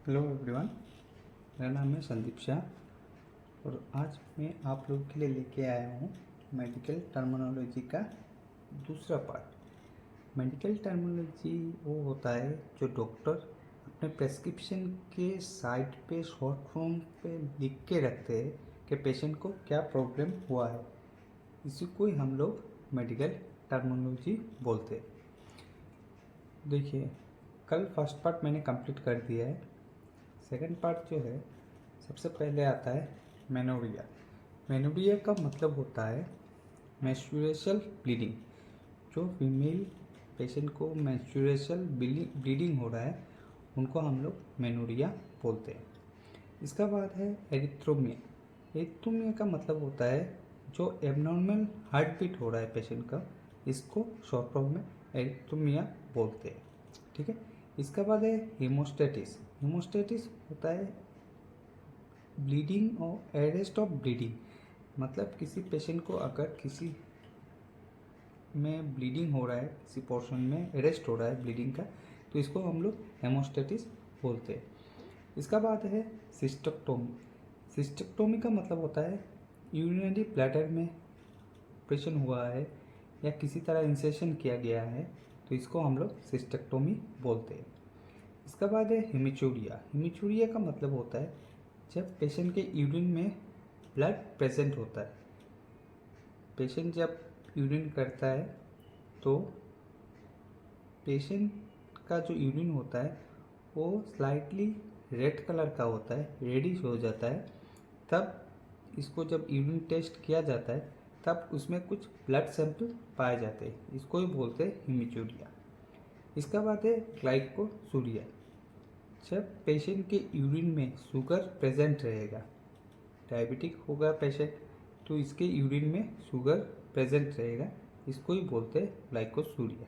Hello everyone, मेरा नाम है संदीप शाह और आज मैं आप लोगों के लिए लेके आया हूँ मेडिकल टर्मिनोलॉजी का दूसरा पार्ट। मेडिकल टर्मिनोलॉजी वो होता है जो डॉक्टर अपने प्रेस्क्रिप्शन के साइड पे शॉर्ट फॉर्म पे लिख के रखते हैं कि पेशेंट को क्या प्रॉब्लम हुआ है। इसी को ही हम लोग मेडिकल टर्मिनोलॉजी बोलते हैं। देखिए, कल फर्स्ट पार्ट मैंने कंप्लीट कर दिया है। सेकंड पार्ट जो है, सबसे पहले आता है मेनोरिया। मेनोरिया का मतलब होता है मेंस्ट्रुअल ब्लीडिंग। जो फीमेल पेशेंट को मेंस्ट्रुअल ब्लीडिंग हो रहा है उनको हम लोग मेनोरिया बोलते हैं। इसका बाद है एरिथ्रोमिया। एरिथ्रोमिया का मतलब होता है जो एबनॉर्मल हार्ट बीट हो रहा है पेशेंट का, इसको शॉर्ट फॉर्म में एरिथ्रोमिया बोलते हैं। ठीक है। इसका बाद है हीमोस्टेटिस। हीमोस्टेटिस होता है ब्लीडिंग और अरेस्ट ऑफ ब्लीडिंग। मतलब किसी पेशेंट को अगर किसी में ब्लीडिंग हो रहा है, किसी पोर्शन में अरेस्ट हो रहा है ब्लीडिंग का, तो इसको हम लोग हेमोस्टेटिस बोलते हैं। इसका बाद है सिस्टेक्टोमी। सिस्टेक्टोमी का मतलब होता है यूरिनरी ब्लैडर में ऑपरेशन हुआ है या किसी तरह इंसेशन किया गया है, तो इसको हम लोग सिस्टेक्टोमी बोलते हैं। इसका बाद है हेमिचूरिया। हेमिचूरिया का मतलब होता है जब पेशेंट के यूरिन में ब्लड प्रेजेंट होता है। पेशेंट जब यूरिन करता है तो पेशेंट का जो यूरिन होता है वो स्लाइटली रेड कलर का होता है, रेडिश हो जाता है। तब इसको जब यूरिन टेस्ट किया जाता है तब उसमें कुछ ब्लड सैंपल पाए जाते हैं, इसको ही बोलते हैं हेमिचूरिया। इसका बाद है ग्लाइकोसूरिया। जब पेशेंट के यूरिन में शुगर प्रेजेंट रहेगा, डायबिटिक होगा पेशेंट तो इसके यूरिन में शुगर प्रेजेंट रहेगा, इसको ही बोलते हैं ग्लाइकोसूरिया।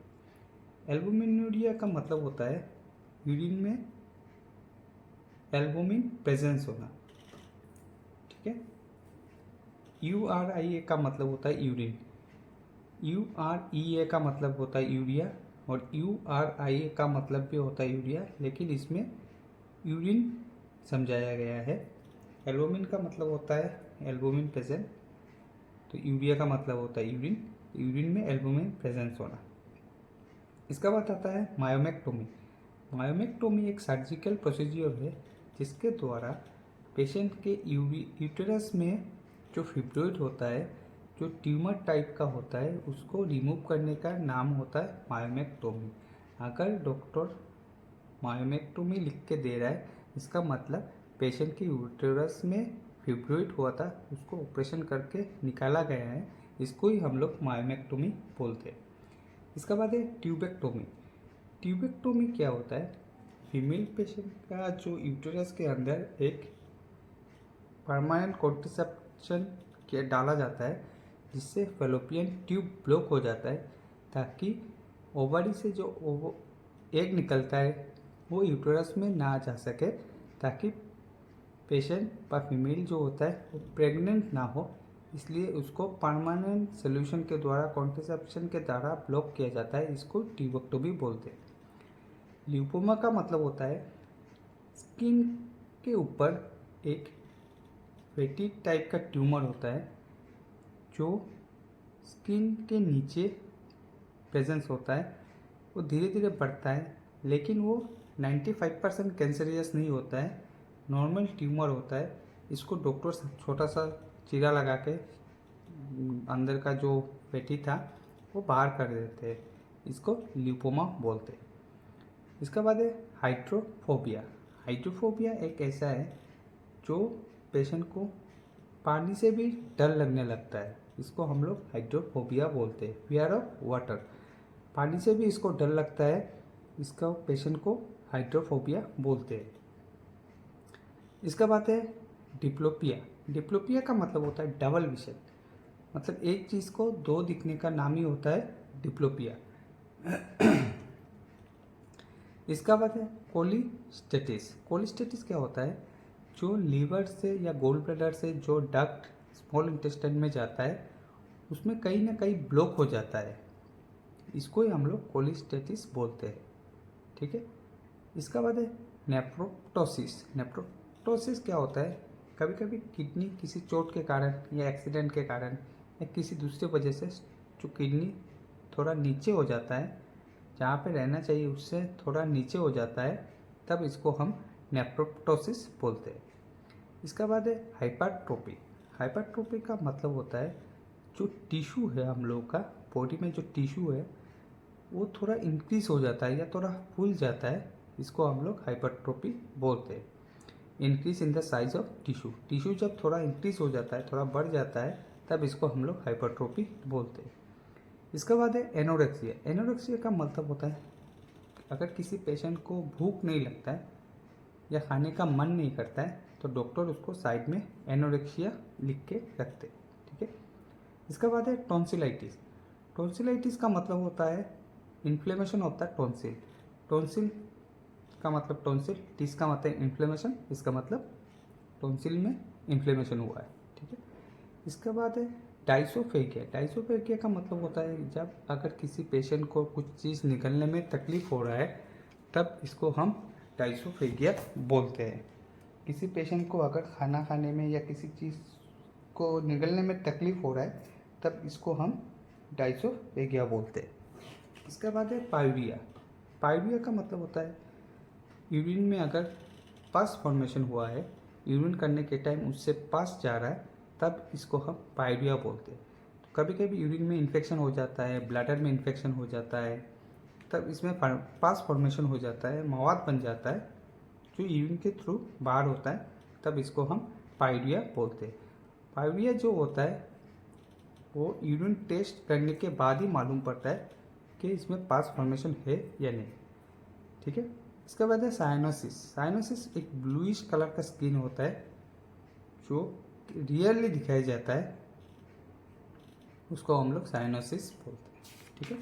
एल्बुमिनूरिया का मतलब होता है यूरिन में एल्बुमिन प्रेजेंस होना। ठीक है। URIA का मतलब होता है यूरिन। UREA का मतलब होता है यूरिया और URIA का मतलब भी होता है यूरिया, लेकिन इसमें यूरिन समझाया गया है। एल्बुमिन का मतलब होता है एल्बुमिन प्रेजेंट, तो यूरिया का मतलब होता है यूरिन, यूरिन में एल्बुमिन प्रेजेंस होना। इसका बाद आता है मायोमेक्टोमी। मायोमेक्टोमी एक सर्जिकल प्रोसीजर है जिसके द्वारा पेशेंट के यूटेरस में जो फिब्रोइड होता है, जो ट्यूमर टाइप का होता है, उसको रिमूव करने का नाम होता है मायोमेक्टोमी। अगर डॉक्टर मायोमेक्टोमी लिख के दे रहा है, इसका मतलब पेशेंट के यूटेरस में फिब्रोइड हुआ था, उसको ऑपरेशन करके निकाला गया है, इसको ही हम लोग मायोमेक्टोमी बोलते हैं। इसका बाद है ट्यूबेक्टोमी। ट्यूबेक्टोमी क्या होता है? फीमेल पेशेंट का जो यूटेरस के अंदर एक परमानेंट कॉन्ट्रसेप्शन के डाला जाता है जिससे फेलोपियन ट्यूब ब्लॉक हो जाता है, ताकि ओवरी से जो एग निकलता है वो यूटेरस में ना जा सके, ताकि पेशेंट या फीमेल जो होता है वो प्रेग्नेंट ना हो। इसलिए उसको परमानेंट सोल्यूशन के द्वारा, कॉन्ट्रसेप्शन के द्वारा ब्लॉक किया जाता है, इसको ट्यूबेक्टोमी बोलते हैं। लिपोमा का मतलब होता है स्किन के ऊपर एक फैटी टाइप का ट्यूमर होता है जो स्किन के नीचे प्रेजेंस होता है। वो धीरे धीरे बढ़ता है, लेकिन वो 95% कैंसरियस नहीं होता है, नॉर्मल ट्यूमर होता है। इसको डॉक्टर छोटा सा चीरा लगा के अंदर का जो फैटी था वो बाहर कर देते हैं, इसको लिपोमा बोलते हैं। इसका बाद है हाइड्रोफोबिया। हाइड्रोफोबिया एक ऐसा है जो पेशेंट को पानी से भी डर लगने लगता है, इसको हम लोग हाइड्रोफोबिया बोलते हैं, फियर ऑफ वाटर। पानी से भी इसको डर लगता है, इसका पेशेंट को हाइड्रोफोबिया बोलते हैं। इसका बात है डिप्लोपिया। डिप्लोपिया का मतलब होता है डबल विजन। मतलब एक चीज़ को दो दिखने का नाम ही होता है डिप्लोपिया। इसका बाद है कोलिस्टेटिस। कोलिस्टेटिस क्या होता है? जो लीवर से या गोल ब्लैडर से जो डक्ट स्मॉल इंटेस्टाइन में जाता है उसमें कहीं ना कहीं ब्लॉक हो जाता है, इसको ही हम लोग कोलिस्टेटिस बोलते हैं। ठीक है। इसका बाद है नेफ्रोप्टोसिस क्या होता है, कभी कभी किडनी किसी चोट के कारण या एक्सीडेंट के कारण या किसी दूसरे वजह से जो किडनी थोड़ा नीचे हो जाता है, जहाँ पे रहना चाहिए उससे थोड़ा नीचे हो जाता है, तब इसको हम नेफ्रोप्टोसिस बोलते हैं। इसके बाद है हाइपरट्रोफी। हाइपरट्रोफी का मतलब होता है जो टिश्यू है हम लोग का बॉडी में, जो टिश्यू है वो थोड़ा इंक्रीज हो जाता है या थोड़ा फूल जाता है, इसको हम लोग हाइपरट्रोफी बोलते हैं। Increase in the size of tissue, tissue जब थोड़ा इंक्रीज हो जाता है, थोड़ा बढ़ जाता है, तब इसको हम लोग हाइपरट्रोफी बोलते हैं। इसके बाद है एनोरेक्सिया। एनोरेक्सिया का मतलब होता है अगर किसी पेशेंट को भूख नहीं लगता है या खाने का मन नहीं करता है तो डॉक्टर उसको साइड में एनोरेक्सिया लिख के रखते हैं, ठीक है। इसके बाद है टॉन्सिलाइटिस। टॉन्सिलाइटिस का मतलब होता है इन्फ्लेमेशन होता है टॉन्सिल। टॉन्सिल का मतलब टॉन्सिल, टिस का मतलब इन्फ्लेमेशन, इसका मतलब टॉन्सिल में इन्फ्लेमेशन हुआ है, ठीक है। इसके बाद है डाइसोफेगिया। डाइसोफेगिया का मतलब होता है जब अगर किसी पेशेंट को कुछ चीज़ निकलने में तकलीफ हो रहा है, तब इसको हम डाइसोफेगिया बोलते हैं। किसी पेशेंट को अगर खाना खाने में या किसी चीज़ को निगलने में तकलीफ हो रहा है, तब इसको हम डाइसोफेगिया बोलते हैं। इसके बाद है पाइरिया। पाइरिया का मतलब होता है यूरिन में अगर पस फॉर्मेशन हुआ है, यूरिन करने के टाइम उससे पस जा रहा है, तब इसको हम पाइरिया बोलते हैं। तो कभी कभी यूरिन में इन्फेक्शन हो जाता है, ब्लैडर में इन्फेक्शन हो जाता है, तब इसमें पस फॉर्मेशन हो जाता है, मवाद बन जाता है जो यूरिन के थ्रू बाहर होता है, तब इसको हम पाइरिया बोलते हैं। पाइरिया जो होता है वो यूरिन टेस्ट करने के बाद ही मालूम पड़ता है कि इसमें पास फॉर्मेशन है या नहीं, ठीक है। इसके बाद है साइनोसिस। साइनोसिस एक ब्लूइश कलर का स्किन होता है जो रियरली दिखाई जाता है, उसको हम लोग साइनोसिस बोलते हैं, ठीक है।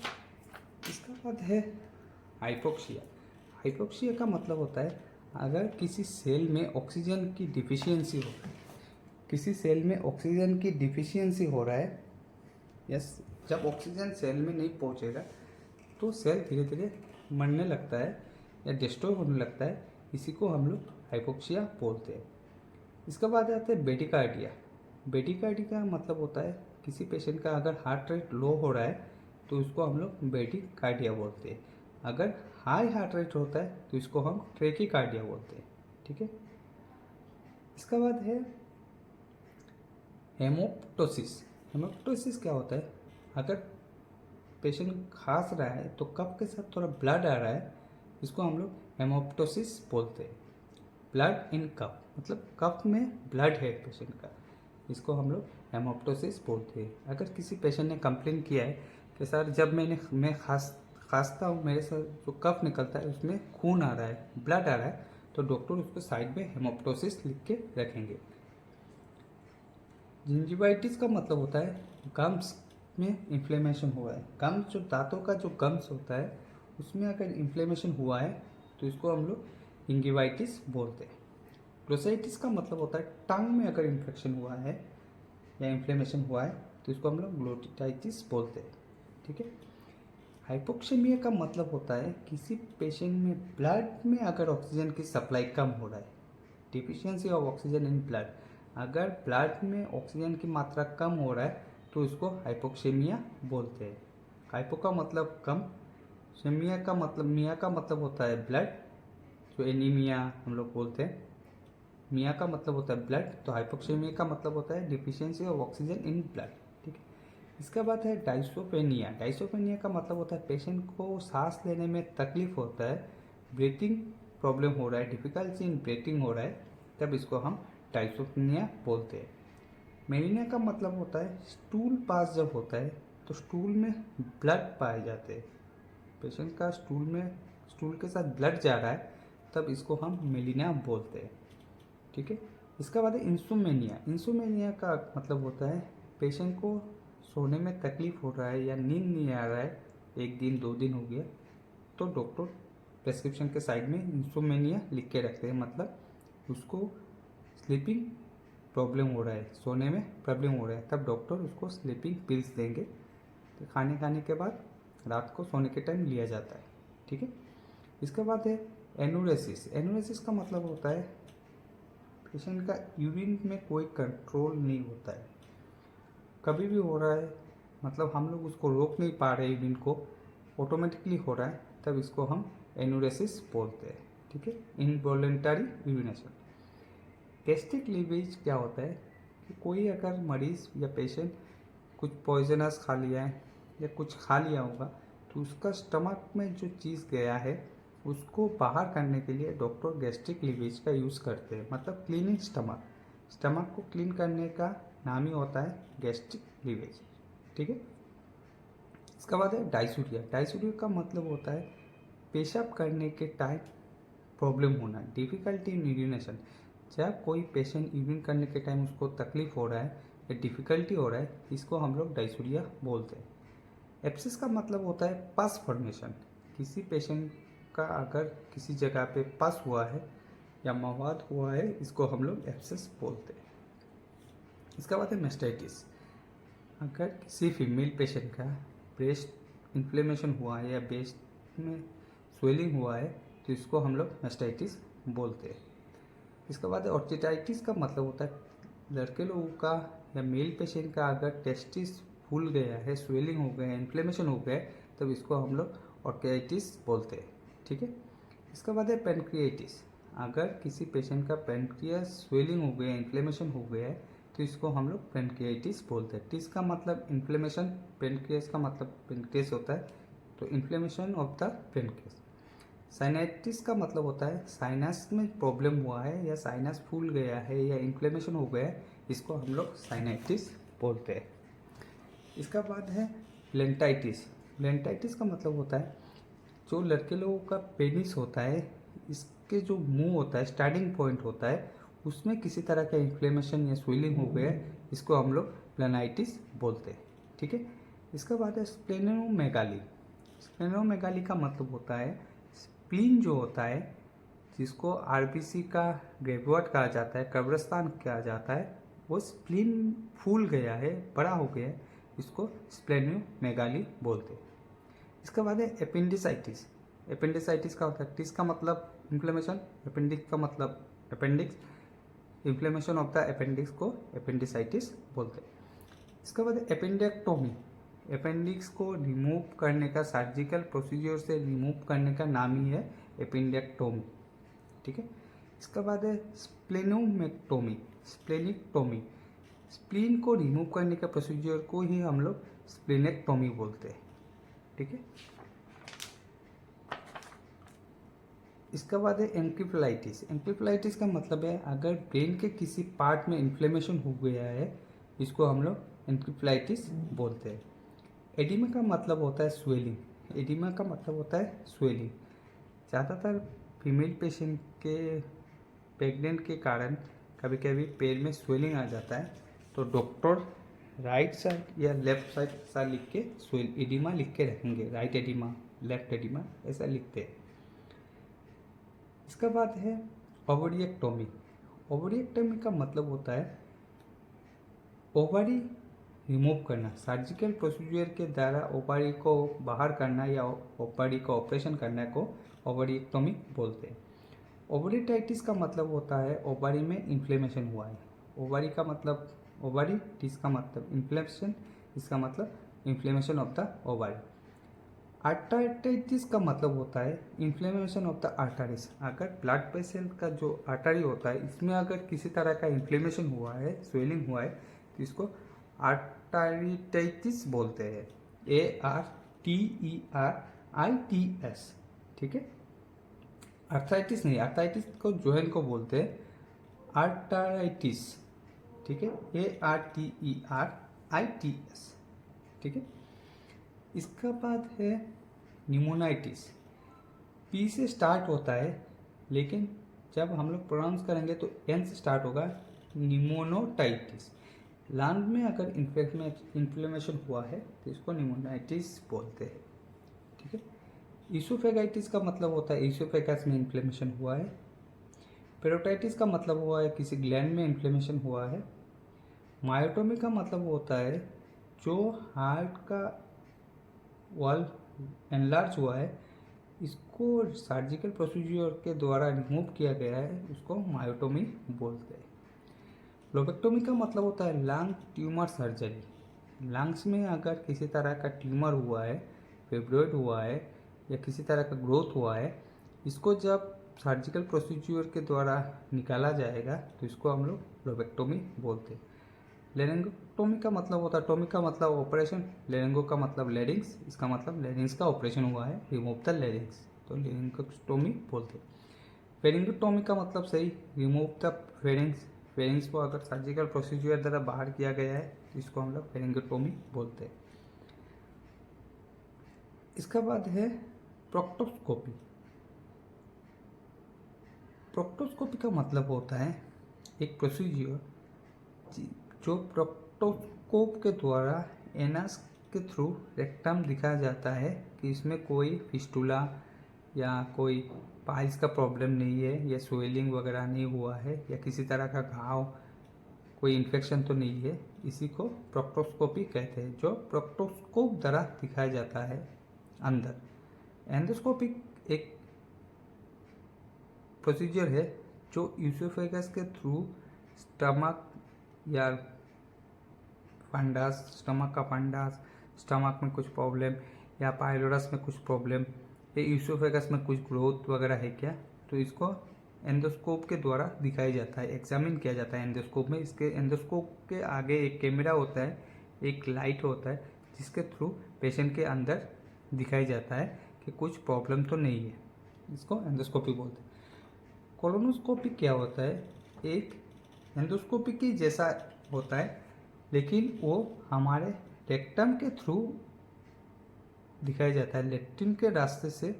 इसके बाद है हाइपोक्सिया। हाइपोक्सिया का मतलब होता है अगर किसी सेल में ऑक्सीजन की डिफिशियंसी हो, किसी सेल में ऑक्सीजन की डिफिशियंसी हो रहा है, यस, जब ऑक्सीजन सेल में नहीं पहुंचेगा तो सेल धीरे धीरे मरने लगता है या डिस्ट्रॉय होने लगता है, इसी को हम लोग हाइपोक्सिया बोलते हैं। इसके बाद आता है बेटिकार्डिया। बेटिकार्डिया का मतलब होता है किसी पेशेंट का अगर हार्ट रेट लो हो रहा है तो इसको हम लोग बेटिकार्डिया बोलते हैं। अगर हाई हार्ट रेट होता है तो इसको हम ट्रेकिकार्डिया बोलते हैं, ठीक है। इसके बाद है हेमोप्टोसिस। हेमोप्टोसिस क्या होता है, अगर पेशेंट खांस रहा है तो कफ के साथ थोड़ा ब्लड आ रहा है, इसको हम लोग हेमोप्टोसिस बोलते हैं। ब्लड इन कफ, मतलब कफ में ब्लड है पेशेंट का, इसको हम लोग हेमोप्टोसिस बोलते हैं। अगर किसी पेशेंट ने कंप्लेन किया है कि सर जब मैं खांसता हूँ, मेरे से जो कफ निकलता है उसमें खून आ रहा है, ब्लड आ रहा है, तो डॉक्टर उसको साइड में हेमोप्टोसिस लिख के रखेंगे। जिंजिवाइटिस का मतलब होता है गम्स में इन्फ्लेमेशन हुआ है। गम्स जो दांतों का जो गम्स होता है उसमें अगर इन्फ्लेमेशन हुआ है तो इसको हम लोग इंगिवाइटिस बोलते हैं। ग्लोसाइटिस का मतलब होता है टंग में अगर इन्फेक्शन हुआ है या इन्फ्लेमेशन हुआ है तो इसको हम लोग ग्लोटिटाइटिस बोलते हैं, ठीक है। हाइपोक्सेमिया का मतलब होता है किसी पेशेंट में ब्लड में अगर ऑक्सीजन की सप्लाई कम हो रहा है, deficiency of oxygen in blood, अगर ब्लड में ऑक्सीजन की मात्रा कम हो रहा है तो इसको हाइपोक्सेमिया बोलते हैं। हाइपो का मतलब कम, सेमिया का मतलब, मिया का मतलब होता है ब्लड, जो एनीमिया हम लोग बोलते हैं। मिया का मतलब होता है ब्लड, तो हाइपोक्सेमिया का मतलब होता है deficiency of oxygen in blood, ठीक है। इसके बाद है डाइसोपेनिया। डाइसोपेनिया का मतलब होता है पेशेंट को सांस लेने में तकलीफ होता है, ब्रीथिंग प्रॉब्लम हो रहा है, डिफिकल्टी इन ब्रीथिंग हो रहा है, तब इसको हम डाइसोपेनिया बोलते हैं। मेलिनिया का मतलब होता है स्टूल पास जब होता है तो स्टूल में ब्लड पाए जाते हैं, पेशेंट का स्टूल के साथ ब्लड जा रहा है, तब इसको हम मेलिनिया बोलते हैं, ठीक है। इसके बाद है इंसोमेनिया। इंसोमेनिया का मतलब होता है पेशेंट को सोने में तकलीफ हो रहा है या नींद नहीं आ रहा है, 1 दिन 2 दिन हो गया, तो डॉक्टर प्रेस्क्रिप्शन के साइड में इंसोमेनिया लिख के रखते हैं, मतलब उसको स्लीपिंग प्रॉब्लम हो रहा है, सोने में प्रॉब्लम हो रहा है, तब डॉक्टर उसको स्लीपिंग पिल्स देंगे, तो खाने के बाद रात को सोने के टाइम लिया जाता है, ठीक है। इसके बाद है एनुरेसिस का मतलब होता है पेशेंट का यूरिन में कोई कंट्रोल नहीं होता है, कभी भी हो रहा है, मतलब हम लोग उसको रोक नहीं पा रहे यूरिन को, ऑटोमेटिकली हो रहा है, तब इसको हम एनुरेसिस बोलते हैं। ठीक है, इनवॉलेंटरी यूरिनेशन। गैस्ट्रिक लीवेज क्या होता है कि कोई अगर मरीज या पेशेंट कुछ पॉइजनस खा लिया है या कुछ खा लिया होगा, तो उसका स्टमक में जो चीज़ गया है उसको बाहर करने के लिए डॉक्टर गैस्ट्रिक लीवेज का यूज़ करते हैं, मतलब क्लीनिंग स्टमक को क्लीन करने का नाम ही होता है गैस्ट्रिक लीवेज। ठीक है, इसका बाद है डायसूरिया का मतलब होता है पेशाब करने के टाइम प्रॉब्लम होना, डिफ़िकल्टी इन यूरिनेशन। जब कोई पेशेंट यूरिन करने के टाइम उसको तकलीफ हो रहा है या डिफ़िकल्टी हो रहा है, इसको हम लोग डायसूरिया बोलते हैं। एब्सेस का मतलब होता है पस फॉर्मेशन। किसी पेशेंट का अगर किसी जगह पे पस हुआ है या मवाद हुआ है, इसको हम लोग एब्सेस बोलते हैं। इसका बाद है मेस्टाइटिस। अगर किसी फीमेल पेशेंट का ब्रेस्ट इन्फ्लेमेशन हुआ है या ब्रेस्ट में स्वेलिंग हुआ है, तो इसको हम लोग मेस्टाइटिस बोलते हैं। इसके बाद ऑर्चिटाइटिस का मतलब होता है लड़के लोगों का या मेल पेशेंट का अगर टेस्टिस फूल गया है, स्वेलिंग हो गया है, इन्फ्लेमेशन हो गया है, तब इसको हम लोग ऑर्चिटाइटिस बोलते हैं। ठीक है, इसके बाद है पेनक्रियाटिस। अगर किसी पेशेंट का पेनक्रियास स्वेलिंग हो गया है, इन्फ्लेमेशन हो गया है, तो इसको हम लोग पेनक्रियाटिस बोलते हैं। टिस का मतलब इन्फ्लेमेशन, पेनक्रियास का मतलब पेनक्रियास होता है, तो इन्फ्लेमेशन ऑफ द पेनक्रियास। साइनाइटिस का मतलब होता है साइनस में प्रॉब्लम हुआ है या साइनस फूल गया है या इन्फ्लेमेशन हो गया है, इसको हम लोग साइनाइटिस बोलते हैं। इसका बाद है लेंटाइटिस का मतलब होता है जो लड़के लोगों का पेनिस होता है, इसके जो मुंह होता है, स्टार्टिंग पॉइंट होता है, उसमें किसी तरह का इन्फ्लेमेशन या स्वेलिंग हो गया है, इसको हम लोग प्लेनाइटिस बोलते हैं। ठीक है, इसका बाद है स्प्लेनोमेगाली का मतलब होता है स्प्लीन जो होता है, जिसको आरबीसी का ग्रेववर्ड कहा जाता है, कब्रिस्तान कहा जाता है, वो स्प्लीन फूल गया है, बड़ा हो गया है, इसको स्प्लेनोमेगाली बोलते हैं। इसके बाद है एपेंडिसाइटिस का होता है, टिस का मतलब इन्फ्लेमेशन, अपेंडिक्स का मतलब appendix, inflammation of the appendix को एपेंडिसाइटिस बोलते हैं। इसके बाद एपेंडेक्टोमी, अपेंडिक्स को रिमूव करने का, सर्जिकल प्रोसीजर से रिमूव करने का नाम ही है एपेंडेक्टोमी। ठीक है, इसके बाद है स्प्लेनिक्टोमी। स्प्लीन को रिमूव करने का प्रोसीजर को ही हम लोग स्प्लेनेक्टोमी बोलते हैं। ठीक है, इसका बाद है एंक्रिफलाइटिस का मतलब है अगर ब्रेन के किसी पार्ट में इन्फ्लेमेशन हो गया है, इसको हम लोग एंक्रिफलाइटिस बोलते हैं। एडिमा का मतलब होता है स्वेलिंग। ज़्यादातर फीमेल पेशेंट के प्रेग्नेंट के कारण कभी कभी पैर में स्वेलिंग आ जाता है, तो डॉक्टर राइट साइड या लेफ्ट साइड ऐसा लिख के एडिमा लिख के रखेंगे, राइट एडिमा, लेफ्ट एडिमा, ऐसा लिखते हैं। इसका बाद है ओवरिएक्टोमी का मतलब होता है ओवरी रिमूव करना, सर्जिकल प्रोसीजर के द्वारा ओवरी को बाहर करना या ओवरी का ऑपरेशन करने को ओवरिएक्टोमी बोलते हैं। ओवरीटाइटिस का मतलब होता है ओवरी में इन्फ्लेमेशन हुआ है, ओवरी का मतलब ओवरी, टिस का मतलब इन्फ्लेमेशन, इसका मतलब inflammation of the ovary. Arteritis का मतलब होता है इन्फ्लेमेशन ऑफ द आर्टरीज। अगर ब्लड वेसल का जो आर्टरी होता है, इसमें अगर किसी तरह का इन्फ्लेमेशन हुआ है, स्वेलिंग हुआ है, तो इसको आर्टराइटिस बोलते हैं, ARTERITS। ठीक है, आर्थराइटिस नहीं, आर्थराइटिस को जोहन को बोलते हैं, आर्टराइटिस। ठीक है, ARTERITS। ठीक है, इसका बाद है न्यूमोनाइटिस। पी से स्टार्ट होता है, लेकिन जब हम लोग प्रोनाउंस करेंगे तो एन से स्टार्ट होगा, न्यूमोनोटाइटिस। लंग में अगर इन्फ्लेमेशन हुआ है तो इसको न्यूमोनाइटिस बोलते हैं। ठीक है, ईसोफेगाइटिस का मतलब होता है ईसोफेगस में इन्फ्लेमेशन हुआ है। पेरोटाइटिस का मतलब हुआ है किसी ग्लैंड में इन्फ्लेमेशन हुआ है। मायोटोमी का मतलब होता है जो हार्ट का वॉल एनलार्ज हुआ है, इसको जिसको सर्जिकल प्रोसीजर के द्वारा रिमूव किया गया है उसको मायोटोमी बोलते हैं। लोबेक्टोमी का मतलब होता है लंग ट्यूमर सर्जरी। लंग्स में अगर किसी तरह का ट्यूमर हुआ है, फिब्रॉइड हुआ है या किसी तरह का ग्रोथ हुआ है, इसको जब सर्जिकल प्रोसीजर के द्वारा निकाला जाएगा तो इसको हम लोग लोबेक्टोमी बोलते हैं। लेरिंगोटोमी का मतलब होता है, टोमी का मतलब ऑपरेशन, लेरिंगो का मतलब लेरिंग्स, इसका मतलब लेरिंग्स का ऑपरेशन हुआ है, रिमूव द लेरिंग्स, तो लेरिंगोटोमी बोलते हैं। फेरिंगोटोमी का मतलब सही, रिमूव द फेरिंग्स, फेरिंग्स को अगर सर्जिकल प्रोसीजर द्वारा बाहर किया गया है तो इसको हम लोग फेरिंगोटोमी बोलते हैं। इसका बाद है प्रोक्टोस्कोपी। प्रोक्टोस्कोपी का मतलब होता है एक प्रोसीजर जो प्रोक्टोस्कोप के द्वारा एनस के थ्रू रेक्टम दिखाया जाता है कि इसमें कोई फिस्टुला या कोई पाइल्स का प्रॉब्लम नहीं है, या स्वेलिंग वगैरह नहीं हुआ है, या किसी तरह का घाव, कोई इन्फेक्शन तो नहीं है। इसी को प्रोक्टोस्कोपी कहते हैं, जो प्रोक्टोस्कोप द्वारा दिखाया जाता है अंदर। एंडोस्कोपी एक प्रोसीजर है जो यूसोफेगस के थ्रू स्टमक या फंडास, स्टमक का फंडास, स्टमक में कुछ प्रॉब्लम या पाइलोरस में कुछ प्रॉब्लम या यूसोफेगस में कुछ ग्रोथ वगैरह है क्या, तो इसको एंडोस्कोप के द्वारा दिखाया जाता है, एग्जामिन किया जाता है एंडोस्कोप में। इसके एंडोस्कोप के आगे एक कैमरा होता है, एक लाइट होता है, जिसके थ्रू पेशेंट के अंदर दिखाई जाता है कि कुछ प्रॉब्लम तो नहीं है, इसको एंडोस्कोपी बोलते हैं। कोलोनोस्कोपी क्या होता है, एक एंडोस्कोपी की जैसा होता है लेकिन वो हमारे रेक्टम के थ्रू दिखाया जाता है, लेट्रिन के रास्ते से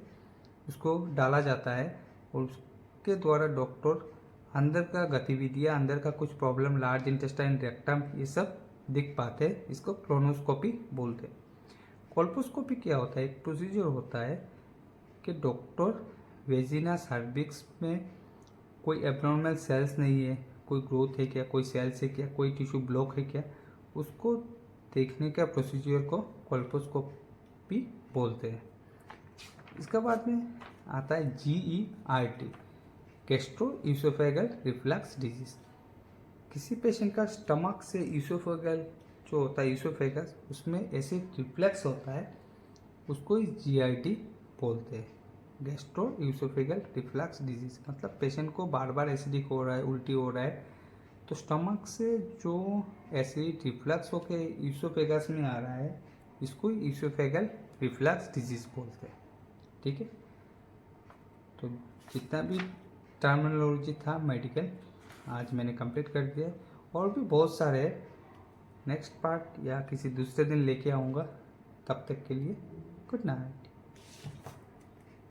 उसको डाला जाता है और उसके द्वारा डॉक्टर अंदर का गतिविधियाँ, अंदर का कुछ प्रॉब्लम, लार्ज इंटेस्टाइन, रेक्टम, ये सब दिख पाते हैं, इसको कोलोनोस्कोपी बोलते हैं। कोल्पोस्कोपी क्या होता है, एक प्रोसीजर होता है कि डॉक्टर वेजिना सर्विक्स में कोई एब्नॉर्मल सेल्स नहीं है, कोई ग्रोथ है क्या, कोई सेल्स है क्या, कोई टिश्यू ब्लॉक है क्या, उसको देखने का प्रोसीजर को कोल्पोस्कोपी बोलते हैं। इसका बाद में आता है GERD, गैस्ट्रोइसोफेगल रिफ्लक्स डिजीज। किसी पेशेंट का स्टमक से ईसोफेगल जो होता है, ईसोफेगस, उसमें एसिड रिफ्लक्स होता है, उसको GERD बोलते हैं, गैस्ट्रोइसोफेगल रिफ्लक्स डिजीज। मतलब पेशेंट को बार बार एसिडिक हो रहा है, उल्टी हो रहा है, तो स्टमक से जो एसिड रिफ्लक्स होकर ईसोफेगस में आ रहा है, इसको ईसोफेगल रिफ्लक्स डिजीज बोलते हैं। ठीक है, तो जितना भी टर्मिनोलॉजी था मेडिकल आज मैंने कंप्लीट कर दिया। और भी बहुत सारे नेक्स्ट पार्ट या किसी दूसरे दिन लेके आऊँगा, तब तक के लिए गुड नाइट।